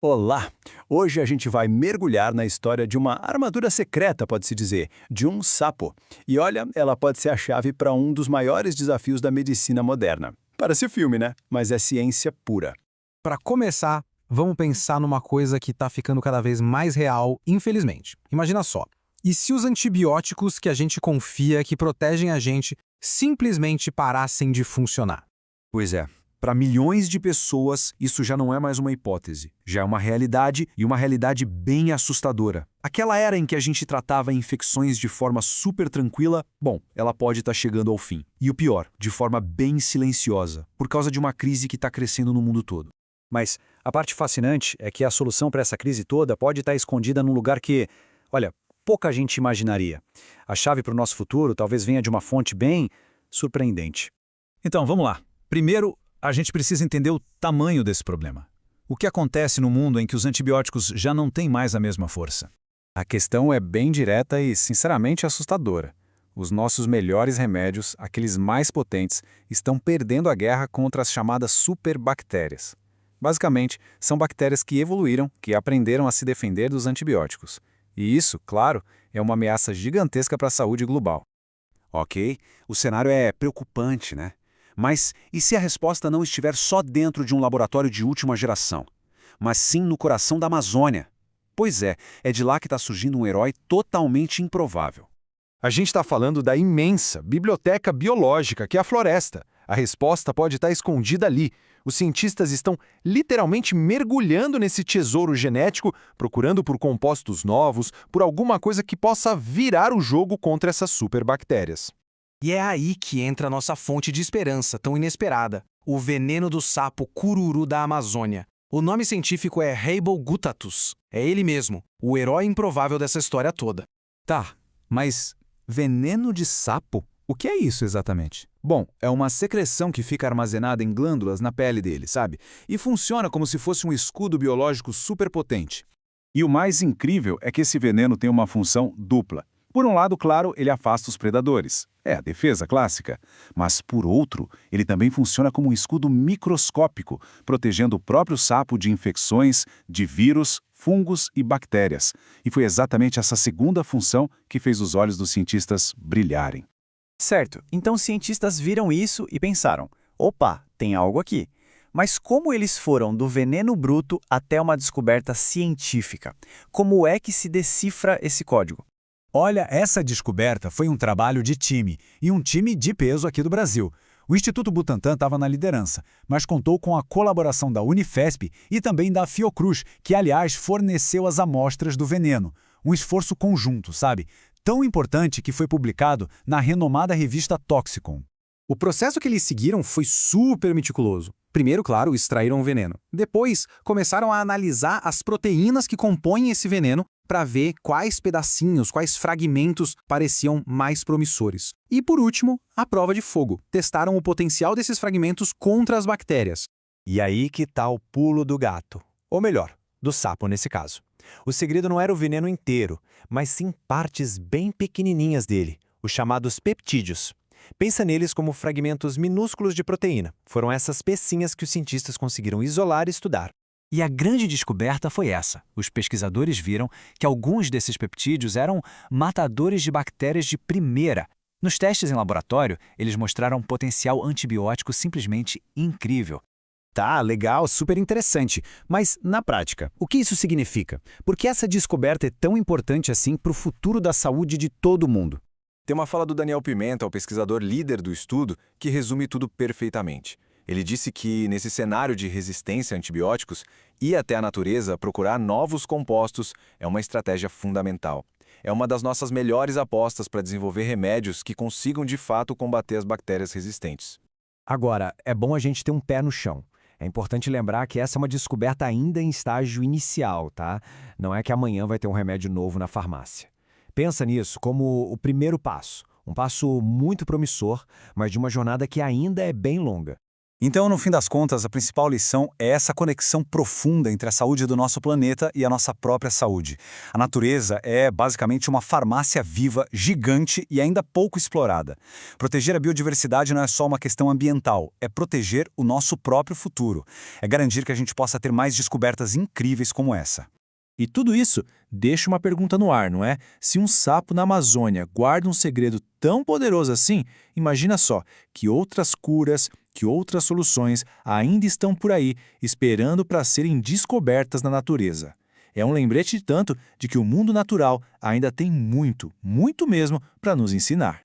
Olá! Hoje a gente vai mergulhar na história de uma armadura secreta, pode-se dizer, de um sapo. E olha, ela pode ser a chave para um dos maiores desafios da medicina moderna. Parece filme, né? Mas é ciência pura. Para começar, vamos pensar numa coisa que está ficando cada vez mais real, infelizmente. Imagina só. E se os antibióticos que a gente confia que protegem a gente simplesmente parassem de funcionar? Pois é, para milhões de pessoas, isso já não é mais uma hipótese. Já é uma realidade e uma realidade bem assustadora. Aquela era em que a gente tratava infecções de forma super tranquila, bom, ela pode estar chegando ao fim. E o pior, de forma bem silenciosa, por causa de uma crise que está crescendo no mundo todo. Mas a parte fascinante é que a solução para essa crise toda pode estar escondida num lugar que, olha, pouca gente imaginaria. A chave para o nosso futuro talvez venha de uma fonte bem surpreendente. Então, vamos lá. Primeiro, a gente precisa entender o tamanho desse problema. O que acontece no mundo em que os antibióticos já não têm mais a mesma força? A questão é bem direta e, sinceramente, assustadora. Os nossos melhores remédios, aqueles mais potentes, estão perdendo a guerra contra as chamadas superbactérias. Basicamente, são bactérias que evoluíram, que aprenderam a se defender dos antibióticos. E isso, claro, é uma ameaça gigantesca para a saúde global. Ok, o cenário é preocupante, né? Mas e se a resposta não estiver só dentro de um laboratório de última geração, mas sim no coração da Amazônia? Pois é de lá que está surgindo um herói totalmente improvável. A gente está falando da imensa biblioteca biológica que é a floresta. A resposta pode estar escondida ali. Os cientistas estão literalmente mergulhando nesse tesouro genético, procurando por compostos novos, por alguma coisa que possa virar o jogo contra essas superbactérias. E é aí que entra a nossa fonte de esperança tão inesperada, o veneno do sapo cururu da Amazônia. O nome científico é Rheibogutatus. É ele mesmo, o herói improvável dessa história toda. Tá, mas veneno de sapo? O que é isso exatamente? Bom, é uma secreção que fica armazenada em glândulas na pele dele, sabe? E funciona como se fosse um escudo biológico superpotente. E o mais incrível é que esse veneno tem uma função dupla. Por um lado, claro, ele afasta os predadores. É a defesa clássica. Mas, por outro, ele também funciona como um escudo microscópico, protegendo o próprio sapo de infecções, de vírus, fungos e bactérias. E foi exatamente essa segunda função que fez os olhos dos cientistas brilharem. Certo, então os cientistas viram isso e pensaram, opa, tem algo aqui. Mas como eles foram do veneno bruto até uma descoberta científica? Como é que se decifra esse código? Olha, essa descoberta foi um trabalho de time, e um time de peso aqui do Brasil. O Instituto Butantan estava na liderança, mas contou com a colaboração da Unifesp e também da Fiocruz, que, aliás, forneceu as amostras do veneno. Um esforço conjunto, sabe? Tão importante que foi publicado na renomada revista Toxicon. O processo que eles seguiram foi super meticuloso. Primeiro, claro, extraíram o veneno. Depois, começaram a analisar as proteínas que compõem esse veneno para ver quais pedacinhos, quais fragmentos pareciam mais promissores. E, por último, a prova de fogo. Testaram o potencial desses fragmentos contra as bactérias. E aí que tá o pulo do gato. Ou melhor, do sapo nesse caso. O segredo não era o veneno inteiro, mas sim partes bem pequenininhas dele, os chamados peptídeos. Pensa neles como fragmentos minúsculos de proteína. Foram essas pecinhas que os cientistas conseguiram isolar e estudar. E a grande descoberta foi essa. Os pesquisadores viram que alguns desses peptídeos eram matadores de bactérias de primeira. Nos testes em laboratório, eles mostraram um potencial antibiótico simplesmente incrível. Tá, legal, super interessante. Mas, na prática, o que isso significa? Por que essa descoberta é tão importante assim para o futuro da saúde de todo mundo? Tem uma fala do Daniel Pimenta, o pesquisador líder do estudo, que resume tudo perfeitamente. Ele disse que, nesse cenário de resistência a antibióticos, ir até a natureza procurar novos compostos é uma estratégia fundamental. É uma das nossas melhores apostas para desenvolver remédios que consigam de fato combater as bactérias resistentes. Agora, é bom a gente ter um pé no chão. É importante lembrar que essa é uma descoberta ainda em estágio inicial, tá? Não é que amanhã vai ter um remédio novo na farmácia. Pensa nisso como o primeiro passo. Um passo muito promissor, mas de uma jornada que ainda é bem longa. Então, no fim das contas, a principal lição é essa conexão profunda entre a saúde do nosso planeta e a nossa própria saúde. A natureza é basicamente uma farmácia viva, gigante e ainda pouco explorada. Proteger a biodiversidade não é só uma questão ambiental, é proteger o nosso próprio futuro. É garantir que a gente possa ter mais descobertas incríveis como essa. E tudo isso deixa uma pergunta no ar, não é? Se um sapo na Amazônia guarda um segredo tão poderoso assim, imagina só que outras curas, que outras soluções ainda estão por aí, esperando para serem descobertas na natureza. É um lembrete tanto de que o mundo natural ainda tem muito, muito mesmo para nos ensinar.